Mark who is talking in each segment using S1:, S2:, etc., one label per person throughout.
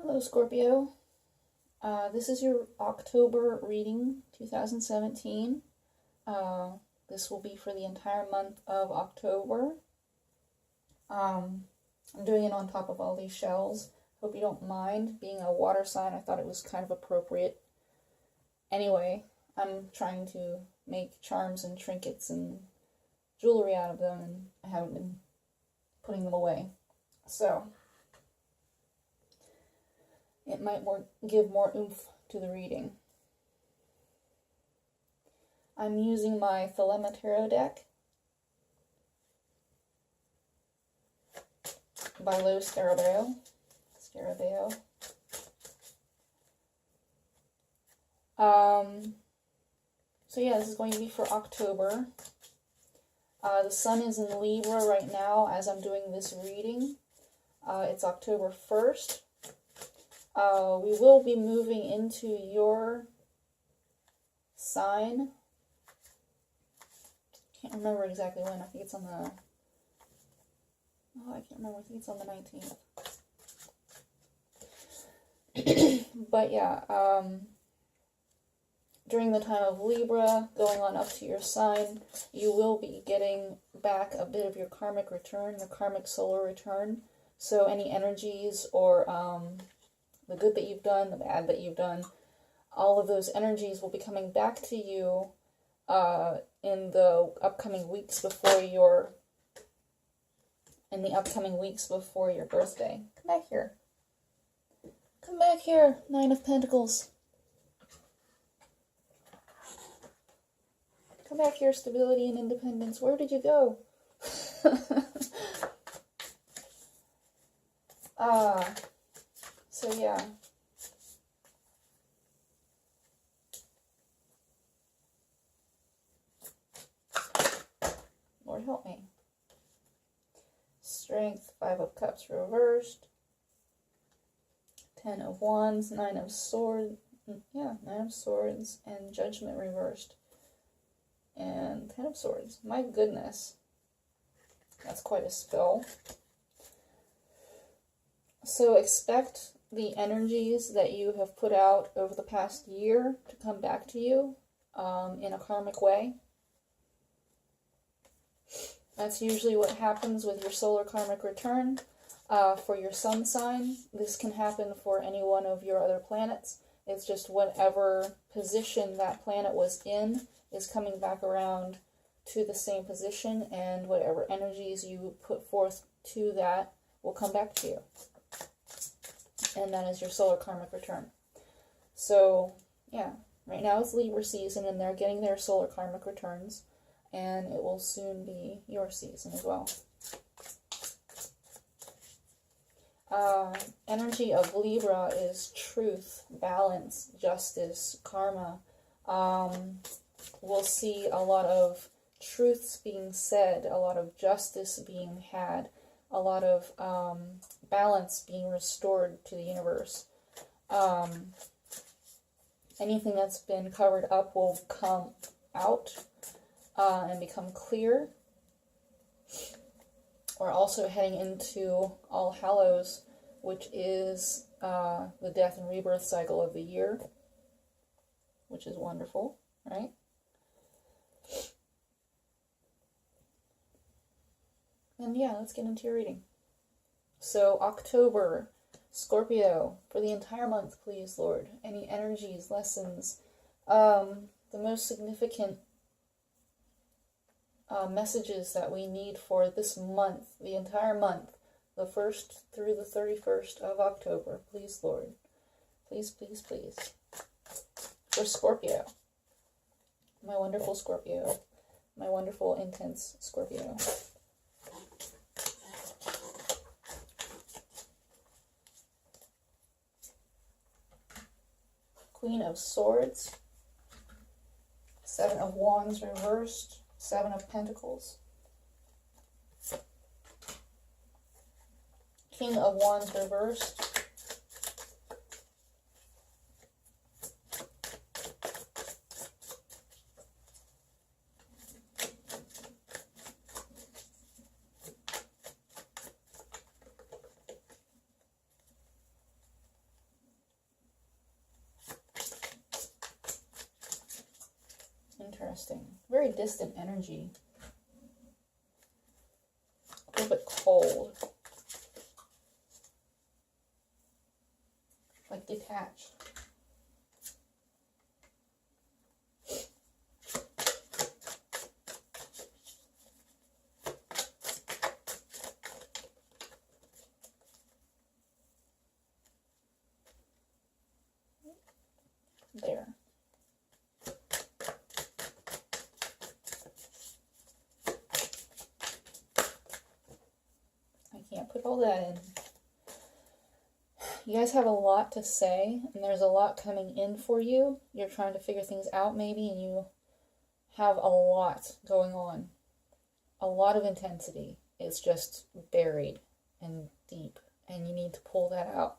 S1: Hello, Scorpio. This is your October reading, 2017. This will be for the entire month of October. I'm doing it on top of all these shells. Hope you don't mind. Being a water sign, I thought it was kind of appropriate. Anyway, I'm trying to make charms and trinkets and jewelry out of them, and I haven't been putting them away. So it might give more oomph to the reading. I'm using my Thelema Tarot deck by Lo Scarabeo. So yeah, this is going to be for October. The sun is in Libra right now as I'm doing this reading. It's October 1st. We will be moving into your sign. Can't remember exactly when. I think it's on the... Oh, I can't remember. I think it's on the 19th. But yeah, during the time of Libra, going on up to your sign, you will be getting back a bit of your karmic return, your karmic solar return. So any energies or the good that you've done, the bad that you've done, all of those energies will be coming back to you in the upcoming weeks before your birthday. Come back here. Come back here, Nine of Pentacles. Come back here, stability and independence. Where did you go? So yeah. Lord help me. Strength, Five of Cups reversed. 10 of Wands, 9 of Swords. Yeah, 9 of Swords and Judgment reversed. And 10 of Swords. My goodness. That's quite a spill. So expect the energies that you have put out over the past year to come back to you in a karmic way. That's usually what happens with your solar karmic return for your sun sign. This can happen for any one of your other planets. It's just whatever position that planet was in is coming back around to the same position, and whatever energies you put forth to that will come back to you. And that is your solar karmic return. So, yeah, right now it's Libra season, and they're getting their solar karmic returns, and it will soon be your season as well. Energy of Libra is truth, balance, justice, karma. We'll see a lot of truths being said, a lot of justice being had, a lot of balance being restored to the universe. Anything that's been covered up will come out and become clear. We're also heading into All Hallows, which is the death and rebirth cycle of the year, which is wonderful, right? And yeah, let's get into your reading. So October, Scorpio, for the entire month, please, Lord. Any energies, lessons, the most significant messages that we need for this month, the entire month, the 1st through the 31st of October. Please, Lord. Please, please, please. For Scorpio. My wonderful Scorpio. My wonderful, intense Scorpio. Queen of Swords. 7 of Wands reversed. 7 of Pentacles. King of Wands reversed. Interesting. Very distant energy. A little bit cold. Like detached. There. I can't put all that in. You guys have a lot to say, and there's a lot coming in for you. You're trying to figure things out maybe, and you have a lot going on. A lot of intensity. It's just buried and deep, and you need to pull that out.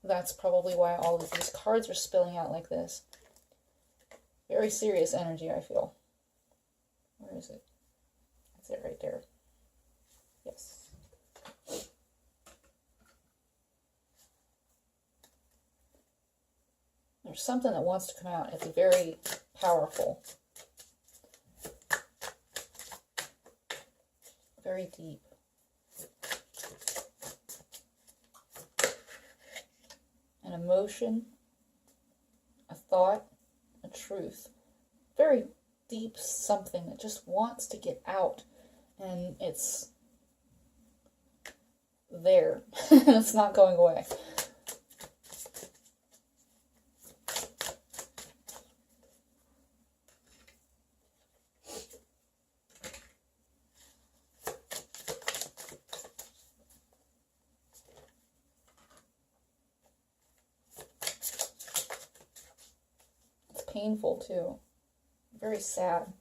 S1: That's probably why all of these cards are spilling out like this. Very serious energy, I feel. Where is it? That's it right there. Yes. There's something that wants to come out. It's very powerful. Very deep. An emotion, a thought, a truth. Very deep something that just wants to get out. And it's there. It's not going away. Painful too. Very sad.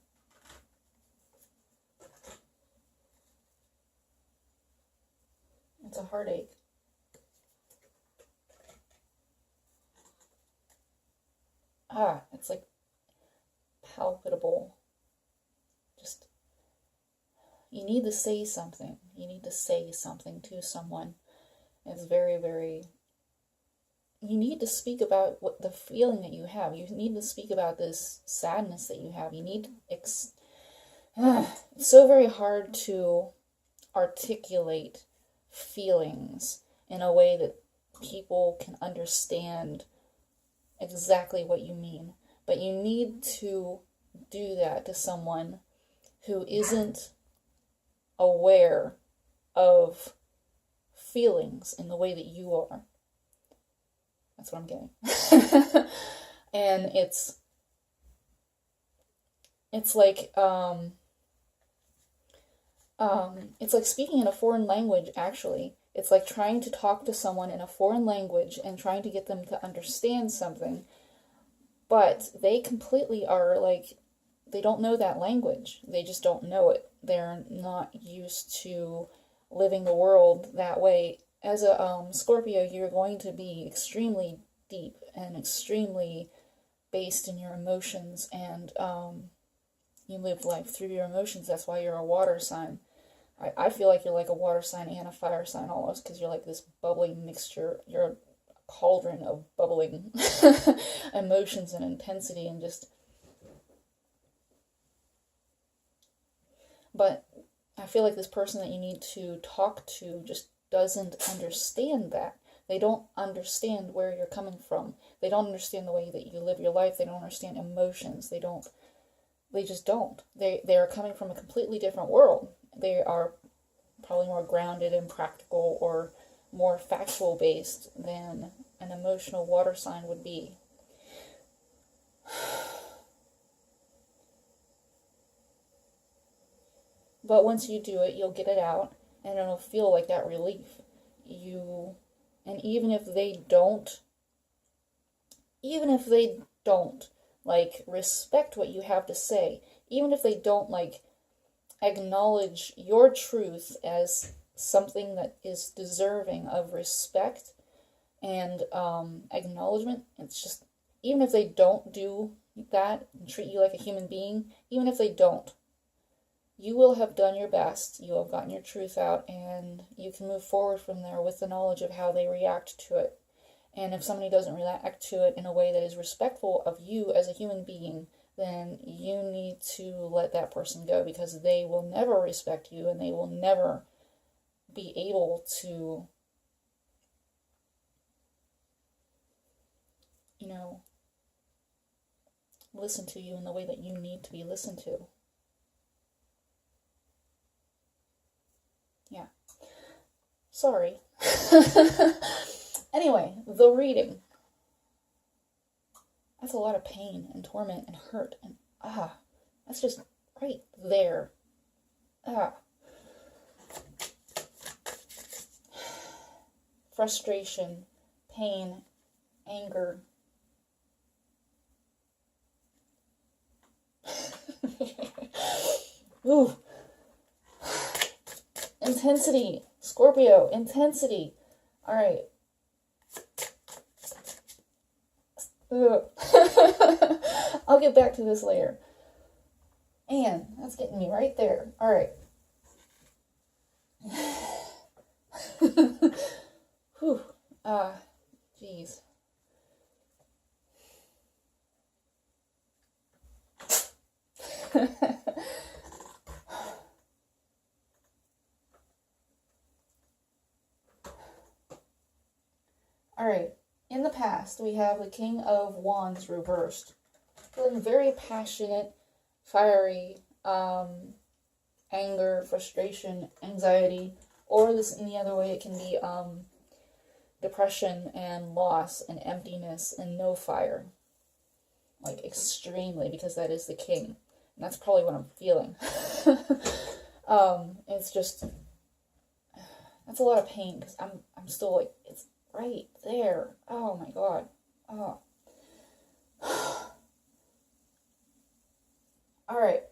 S1: It's a heartache. It's like palpable. Just, you need to say something. You need to say something to someone. It's very, very, you need to speak about what the feeling that you have. You need to speak about this sadness that you have. You need to, it's so very hard to articulate feelings in a way that people can understand exactly what you mean. But you need to do that to someone who isn't aware of feelings in the way that you are. That's what I'm getting. And it's like it's like speaking in a foreign language, actually. It's like trying to talk to someone in a foreign language and trying to get them to understand something. But they completely are like, they don't know that language. They just don't know it. They're not used to living the world that way. As a Scorpio, you're going to be extremely deep and extremely based in your emotions, and you live life through your emotions. That's why you're a water sign. I feel like you're like a water sign and a fire sign almost, because you're like this bubbling mixture. You're a cauldron of bubbling emotions and intensity and just... But I feel like this person that you need to talk to just doesn't understand that. They don't understand where you're coming from. They don't understand the way that you live your life. They don't understand emotions. They just don't. They are coming from a completely different world. They are probably more grounded and practical or more factual based than an emotional water sign would be. But once you do it, you'll get it out, and it'll feel like that relief. And even if they don't, like, respect what you have to say, even if they don't, like, acknowledge your truth as something that is deserving of respect and acknowledgement, it's just, even if they don't do that and treat you like a human being, even if they don't, you will have done your best. You will have gotten your truth out, and you can move forward from there with the knowledge of how they react to it. And if somebody doesn't react to it in a way that is respectful of you as a human being, then you need to let that person go, because they will never respect you and they will never be able to, listen to you in the way that you need to be listened to. Yeah. Sorry. Anyway, the reading. That's a lot of pain and torment and hurt and that's just right there. Frustration, pain, anger. Ooh. Intensity. Scorpio, intensity. Alright. I'll get back to this later. And that's getting me right there. Alright. Whew. Jeez. Alright, in the past, we have the King of Wands reversed. Feeling very passionate, fiery, anger, frustration, anxiety, or this in the other way, it can be depression and loss and emptiness and no fire. Like, extremely, because that is the king. And that's probably what I'm feeling. It's just, that's a lot of pain, because I'm still like, it's right there. Oh my god. Oh. Alright.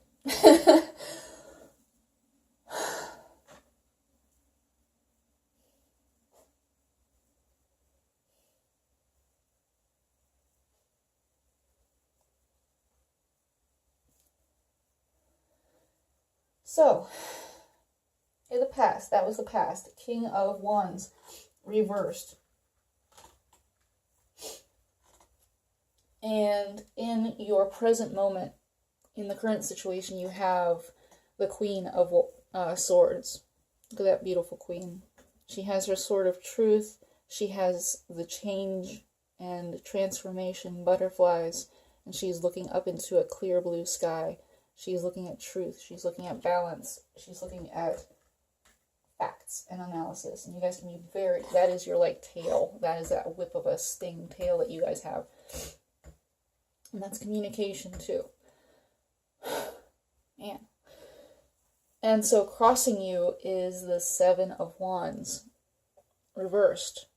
S1: So, in the past, that was the past. King of Wands reversed. And in your present moment, in the current situation, you have the Queen of Swords. Look at that beautiful queen. She has her sword of truth. She has the change and transformation butterflies. And she's looking up into a clear blue sky. She's looking at truth. She's looking at balance. She's looking at facts and analysis. And you guys can be that is your like tail. That is that whip of a sting tail that you guys have. And that's communication too. Man. And so crossing you is the Seven of Wands reversed.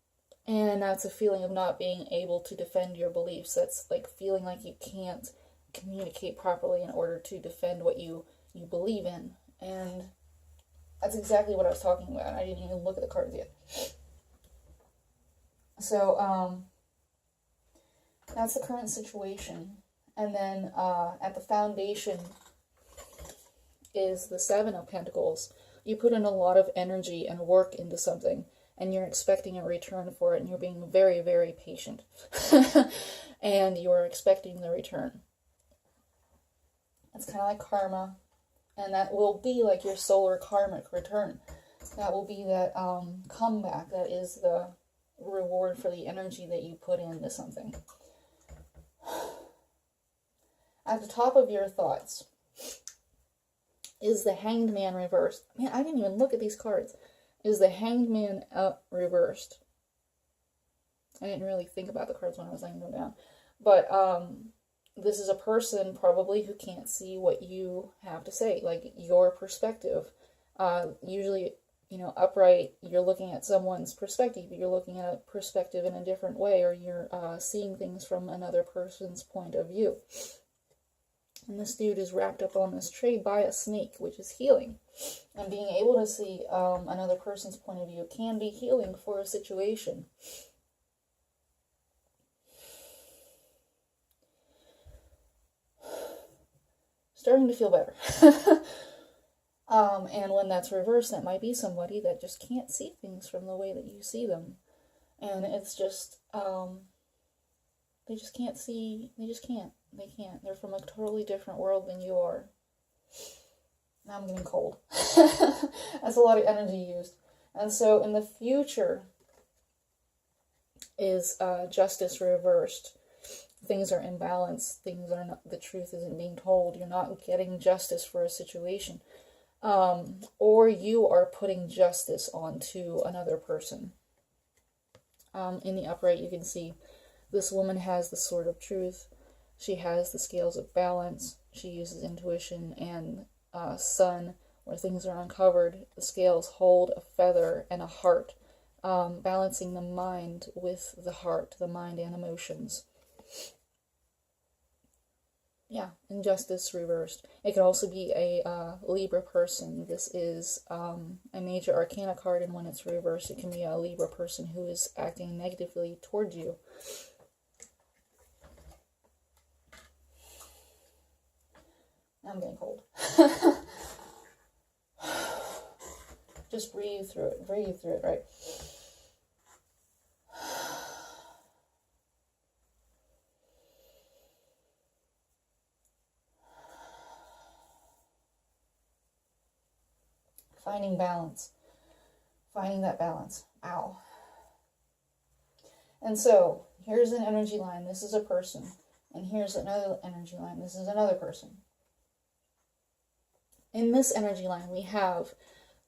S1: And that's a feeling of not being able to defend your beliefs. That's like feeling like you can't communicate properly in order to defend what you believe in. And that's exactly what I was talking about. I didn't even look at the cards yet. So, that's the current situation. And then at the foundation is the Seven of Pentacles. You put in a lot of energy and work into something, and you're expecting a return for it, and you're being very, very patient. And you're expecting the return. It's kind of like karma, and that will be like your solar karmic return. That will be that comeback. That is the reward for the energy that you put into something. At the top of your thoughts is the Hanged Man reversed. Man, I didn't even look at these cards. Is the Hanged Man reversed? I didn't really think about the cards when I was laying them down. But this is a person probably who can't see what you have to say, like your perspective. Usually, upright, you're looking at someone's perspective. You're looking at a perspective in a different way, or you're seeing things from another person's point of view. And this dude is wrapped up on this tree by a snake, which is healing. And being able to see another person's point of view can be healing for a situation. Starting to feel better. And when that's reversed, that might be somebody that just can't see things from the way that you see them. And it's just, they just can't see, they can't. They're from a totally different world than you are. Now I'm getting cold. That's a lot of energy used. And so in the future is justice reversed. Things are imbalanced. Things are not, the truth isn't being told. You're not getting justice for a situation. Or you are putting justice onto another person. In the upright, you can see this woman has the sword of truth. She has the scales of balance. She uses intuition and sun, where things are uncovered. The scales hold a feather and a heart, balancing the mind with the heart, the mind and emotions. Yeah, injustice reversed. It could also be a Libra person. This is a major arcana card, and when it's reversed, it can be a Libra person who is acting negatively towards you. I'm getting cold. Just breathe through it, right? Finding balance. Finding that balance. Ow. And so, here's an energy line. This is a person. And here's another energy line. This is another person. In this energy line, we have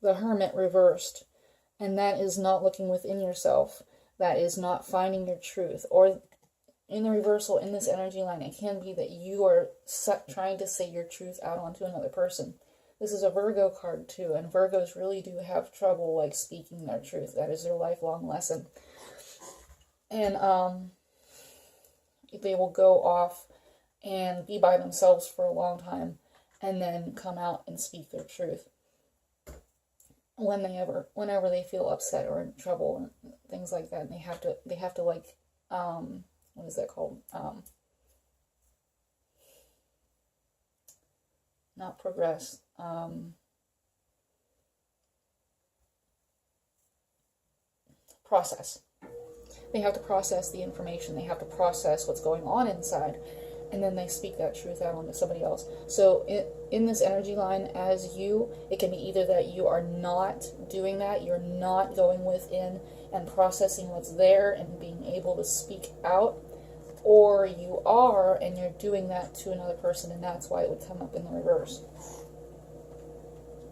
S1: the Hermit reversed. And that is not looking within yourself. That is not finding your truth. Or in the reversal, in this energy line, it can be that you are trying to say your truth out onto another person. This is a Virgo card too, and Virgos really do have trouble like speaking their truth. That is their lifelong lesson. And they will go off and be by themselves for a long time and then come out and speak their truth whenever they feel upset or in trouble and things like that. And they have to like what is that called? Not progress. Process. They have to process the information. They have to process what's going on inside, and then they speak that truth out onto somebody else. So in this energy line, as you, it can be either that you are not doing that, you're not going within and processing what's there and being able to speak out, or you are and you're doing that to another person, and that's why it would come up in the reverse.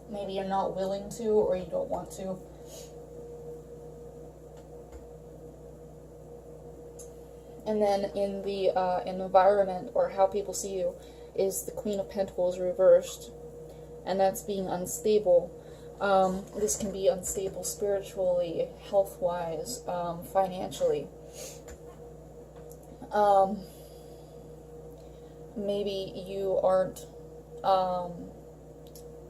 S1: Maybe you're not willing to, or you don't want to. And then in the environment, or how people see you, is the Queen of Pentacles reversed, and that's being unstable. This can be unstable spiritually, health-wise, financially. Maybe you aren't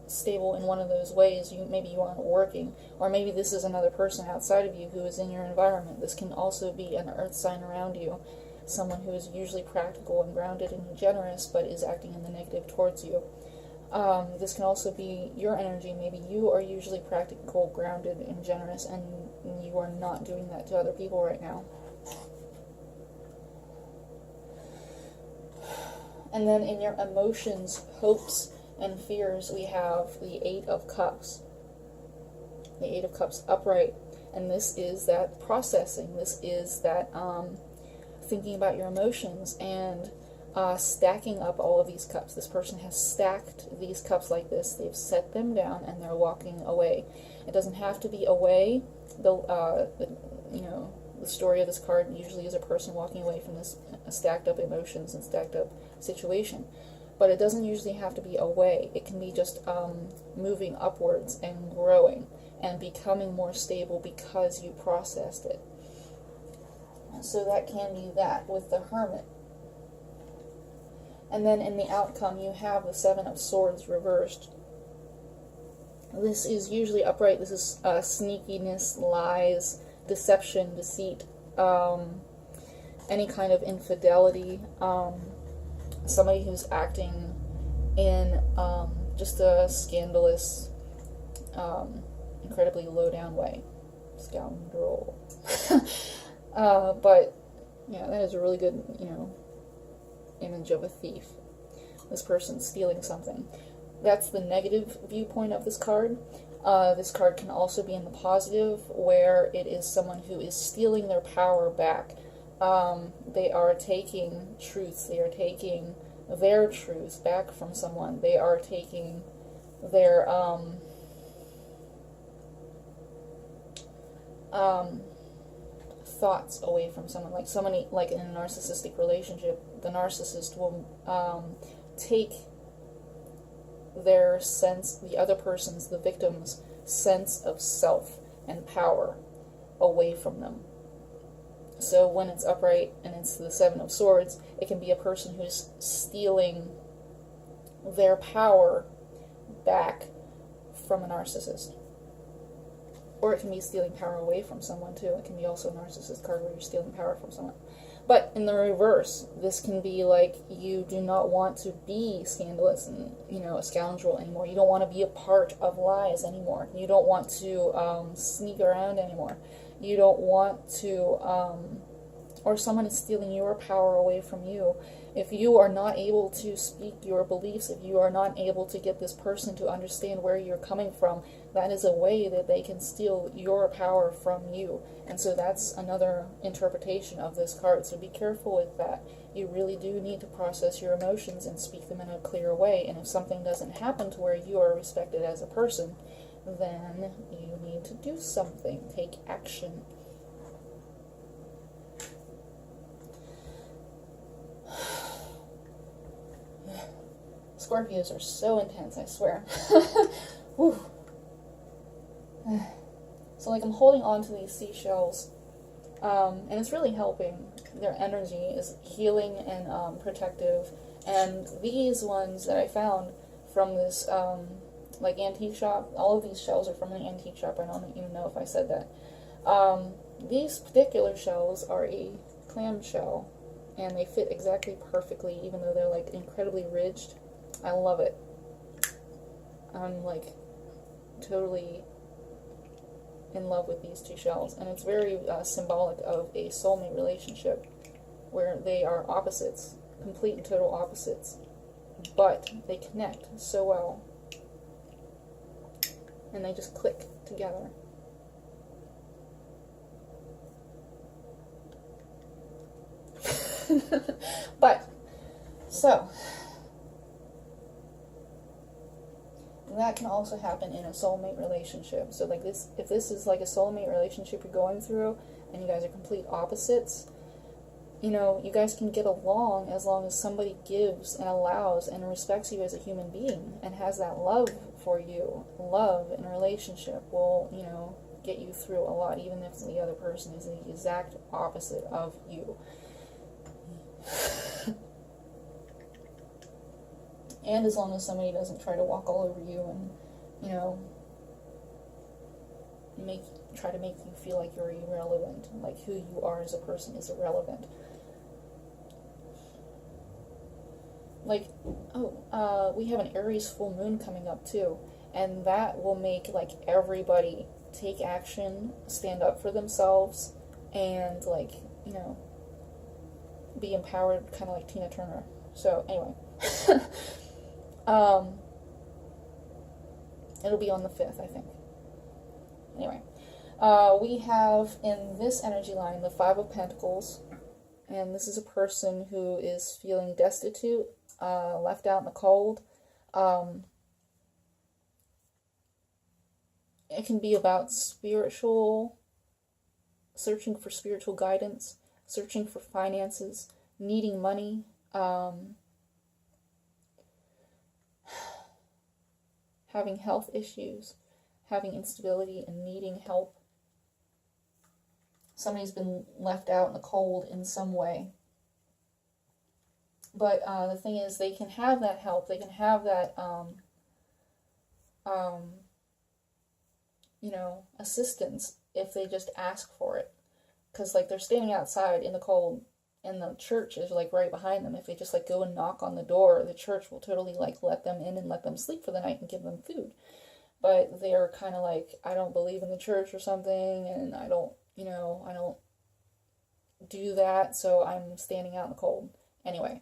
S1: stable in one of those ways. Maybe you aren't working, or maybe this is another person outside of you who is in your environment. This can also be an earth sign around you, someone who is usually practical and grounded and generous, but is acting in the negative towards you. This can also be your energy. Maybe you are usually practical, grounded, and generous, and you are not doing that to other people right now. And then in your emotions, hopes, and fears, we have the Eight of Cups. The Eight of Cups upright. And this is that processing. This is that thinking about your emotions and stacking up all of these cups. This person has stacked these cups like this. They've set them down and they're walking away. It doesn't have to be away. The story of this card usually is a person walking away from this stacked up emotions and stacked up situation. But it doesn't usually have to be away. It can be just moving upwards and growing and becoming more stable because you processed it. So that can be that with the Hermit. And then in the outcome, you have the Seven of Swords reversed. This is usually upright. This is sneakiness, lies, deception, deceit, any kind of infidelity, somebody who's acting in just a scandalous, incredibly low-down way. Scoundrel. But yeah, that is a really good, image of a thief. This person stealing something. That's the negative viewpoint of this card. This card can also be in the positive, where it is someone who is stealing their power back. They are taking truths, they are taking their truth back from someone. They are taking their thoughts away from someone. Like somebody, like in a narcissistic relationship, the narcissist will take their sense, the other person's, the victim's sense of self and power away from them. So when it's upright and it's the Seven of Swords, it can be a person who's stealing their power back from a narcissist. Or it can be stealing power away from someone too. It can be also a narcissist card where you're stealing power from someone. But in the reverse, this can be like you do not want to be scandalous and, a scoundrel anymore. You don't want to be a part of lies anymore. You don't want to sneak around anymore. You don't want to, or someone is stealing your power away from you. If you are not able to speak your beliefs, if you are not able to get this person to understand where you're coming from, that is a way that they can steal your power from you. And so that's another interpretation of this card. So be careful with that. You really do need to process your emotions and speak them in a clear way. And if something doesn't happen to where you are respected as a person, then you need to do something. Take action. Scorpios are so intense, I swear. Whew. So like I'm holding on to these seashells, and it's really helping. Their energy is healing and protective. And these ones that I found from this like antique shop, all of these shells are from the antique shop. I don't even know if I said that. These particular shells are a clam shell, and they fit exactly perfectly, even though they're like incredibly ridged. I love it. I'm like totally in love with these two shells, and it's very symbolic of a soulmate relationship where they are opposites, complete and total opposites, but they connect so well and they just click together. But so that can also happen in a soulmate relationship. So like this, if this is like a soulmate relationship you're going through and you guys are complete opposites, you guys can get along as long as somebody gives and allows and respects you as a human being and has that love for you. Love in a relationship will, get you through a lot, even if the other person is the exact opposite of you. And as long as somebody doesn't try to walk all over you and, try to make you feel like you're irrelevant, like who you are as a person is irrelevant. Like, we have an Aries full moon coming up too, and that will make like everybody take action, stand up for themselves, and like, be empowered, kind of like Tina Turner. So anyway. It'll be on the 5th, I think. Anyway, we have in this energy line the Five of Pentacles, and this is a person who is feeling destitute, left out in the cold. It can be about searching for spiritual guidance, searching for finances, needing money, having health issues, having instability and needing help. Somebody's been left out in the cold in some way. But the thing is, they can have that help, they can have that, assistance if they just ask for it. Because, like, they're standing outside in the cold, and the church is, like, right behind them. If they just, like, go and knock on the door, the church will totally, like, let them in and let them sleep for the night and give them food. But they're kind of like, I don't believe in the church or something, and I don't do that, so I'm standing out in the cold. Anyway,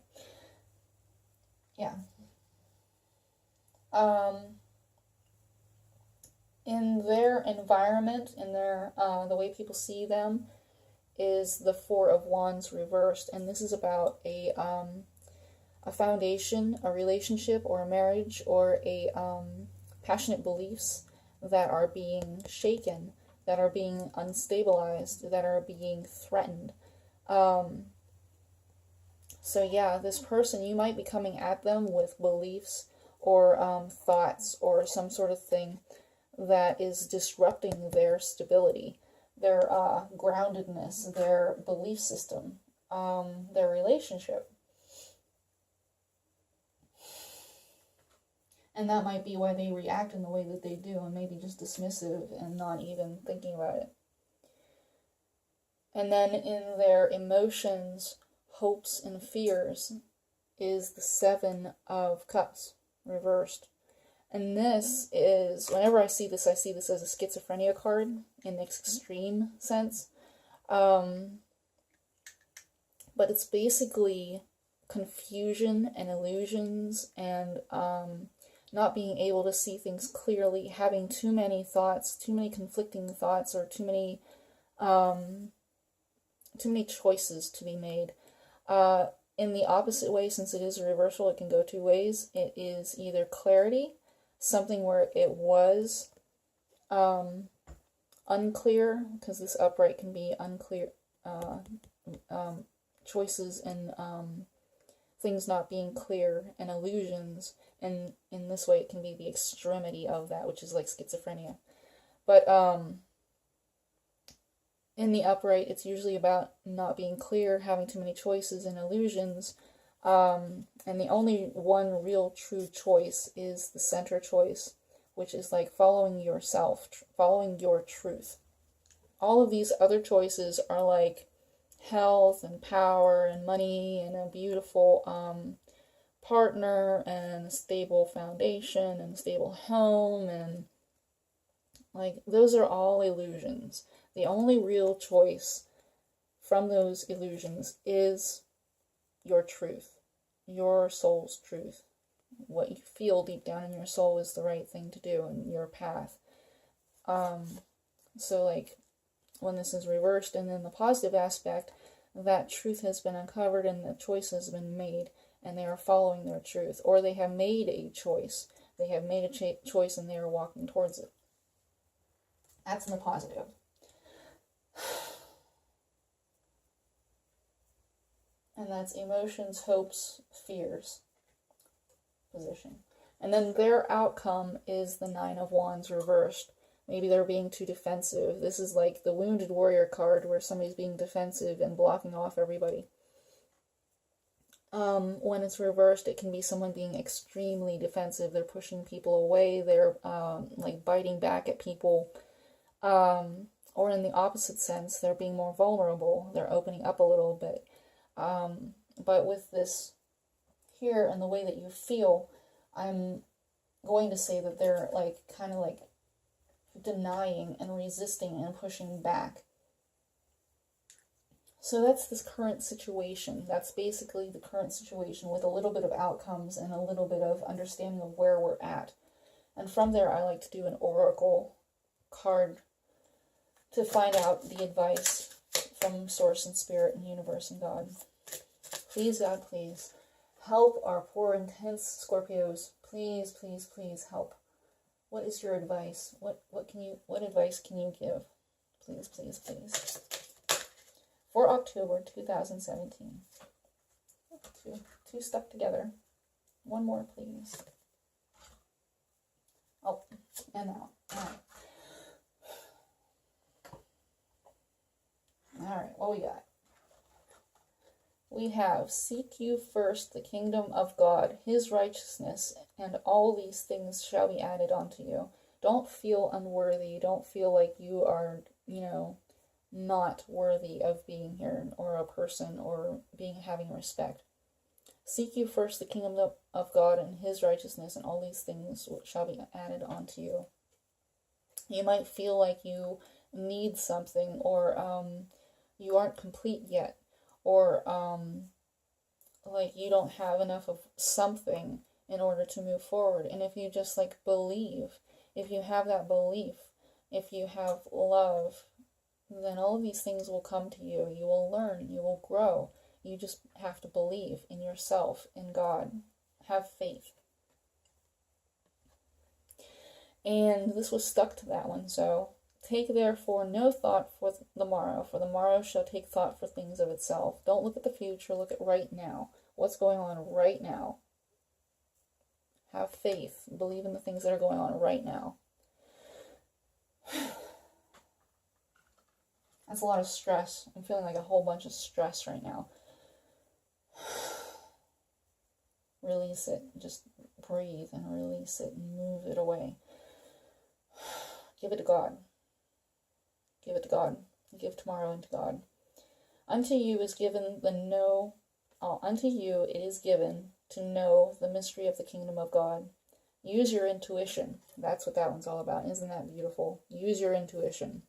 S1: yeah. In their environment, in their the way people see them, is the Four of Wands reversed, and this is about a foundation, a relationship, or a marriage, or a passionate beliefs that are being shaken, that are being unstabilized, that are being threatened. So yeah, this person, you might be coming at them with beliefs or thoughts or some sort of thing that is disrupting their stability, their groundedness, their belief system, their relationship. And that might be why they react in the way that they do, and maybe just dismissive and not even thinking about it. And then in their emotions, hopes, and fears is the Seven of Cups reversed. And this is, whenever I see this as a schizophrenia card in the extreme sense. But it's basically confusion and illusions and not being able to see things clearly, having too many thoughts, too many conflicting thoughts, or too many choices to be made. In the opposite way, since it is a reversal, it can go two ways. It is either clarity, something where it was unclear, because this upright can be unclear, choices and things not being clear, and illusions, and in this way it can be the extremity of that, which is like schizophrenia. But in the upright, it's usually about not being clear, having too many choices and illusions, and the only one real true choice is the center choice, which is like following yourself, following your truth. All of these other choices are like health and power and money and a beautiful partner and a stable foundation and a stable home, and like those are all illusions. The only real choice from those illusions is your truth, your soul's truth. What you feel deep down in your soul is the right thing to do and your path. So like when this is reversed, and then the positive aspect, that truth has been uncovered and the choice has been made, and they are following their truth, or they have made a choice. They have made a choice and they are walking towards it. That's in the positive. And that's emotions, hopes, fears position. And then their outcome is the Nine of Wands reversed. Maybe they're being too defensive. This is like the Wounded Warrior card, where somebody's being defensive and blocking off everybody. When it's reversed, it can be someone being extremely defensive. They're pushing people away. They're like biting back at people. Or in the opposite sense, they're being more vulnerable. They're opening up a little bit. But with this here and the way that you feel, I'm going to say that they're like kind of like denying and resisting and pushing back. So that's this current situation. That's basically the current situation, with a little bit of outcomes and a little bit of understanding of where we're at. And from there, I like to do an oracle card to find out the advice from Source and Spirit and Universe and God. Please, God, please help our poor, intense Scorpios. Please, please, please help. What is your advice? What advice can you give? Please, please, please. For October 2017. Two stuck together. One more, please. Oh, and out. Alright, what we got? We have, seek you first the kingdom of God, his righteousness, and all these things shall be added unto you. Don't feel unworthy. Don't feel like you are, not worthy of being here, or a person, or having respect. Seek you first the kingdom of God and his righteousness, and all these things shall be added unto you. You might feel like you need something, or you aren't complete yet, or like you don't have enough of something in order to move forward. And if you just like believe, if you have that belief, if you have love, then all of these things will come to you. You will learn, you will grow. You just have to believe in yourself, in God. Have faith. And this was stuck to that one, so take therefore no thought for the morrow shall take thought for things of itself. Don't look at the future, look at right now. What's going on right now? Have faith. Believe in the things that are going on right now. That's a lot of stress. I'm feeling like a whole bunch of stress right now. Release it. Just breathe and release it and move it away. Give it to God. Give it to God. Give tomorrow into God. Unto you is given unto you it is given to know the mystery of the kingdom of God. Use your intuition. That's what that one's all about. Isn't that beautiful? Use your intuition.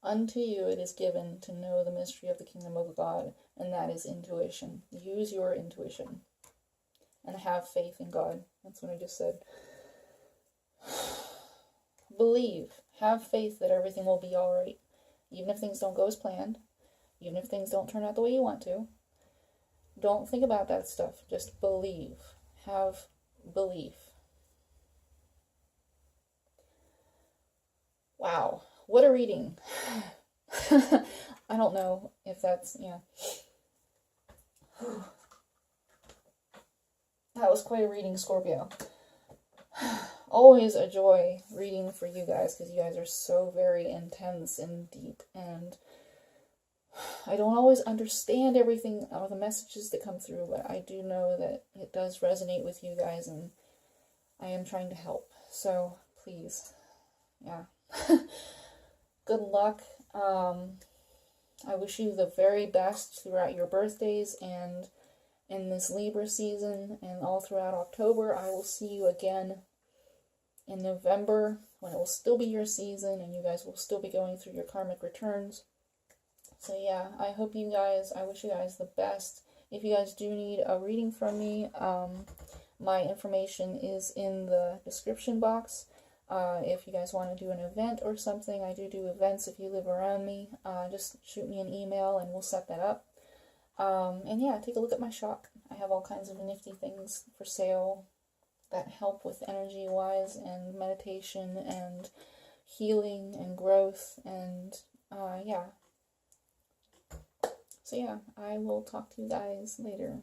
S1: Unto you it is given to know the mystery of the kingdom of God, and that is intuition. Use your intuition. And have faith in God. That's what I just said. Believe. Have faith that everything will be alright. Even if things don't go as planned. Even if things don't turn out the way you want to. Don't think about that stuff. Just believe. Have belief. Wow. What a reading. I don't know if that's, yeah. That was quite a reading, Scorpio. Always a joy reading for you guys, because you guys are so very intense and deep, and I don't always understand everything, all the messages that come through, but I do know that it does resonate with you guys, and I am trying to help. So, please, yeah. Good luck. I wish you the very best throughout your birthdays and in this Libra season and all throughout October. I will see you again in November when it will still be your season and you guys will still be going through your karmic returns. So yeah, I wish you guys the best. If you guys do need a reading from me, my information is in the description box. If you guys want to do an event or something, I do events if you live around me. Just shoot me an email and we'll set that up. And yeah, take a look at my shop. I have all kinds of nifty things for sale that help with energy-wise and meditation and healing and growth and yeah. So yeah, I will talk to you guys later.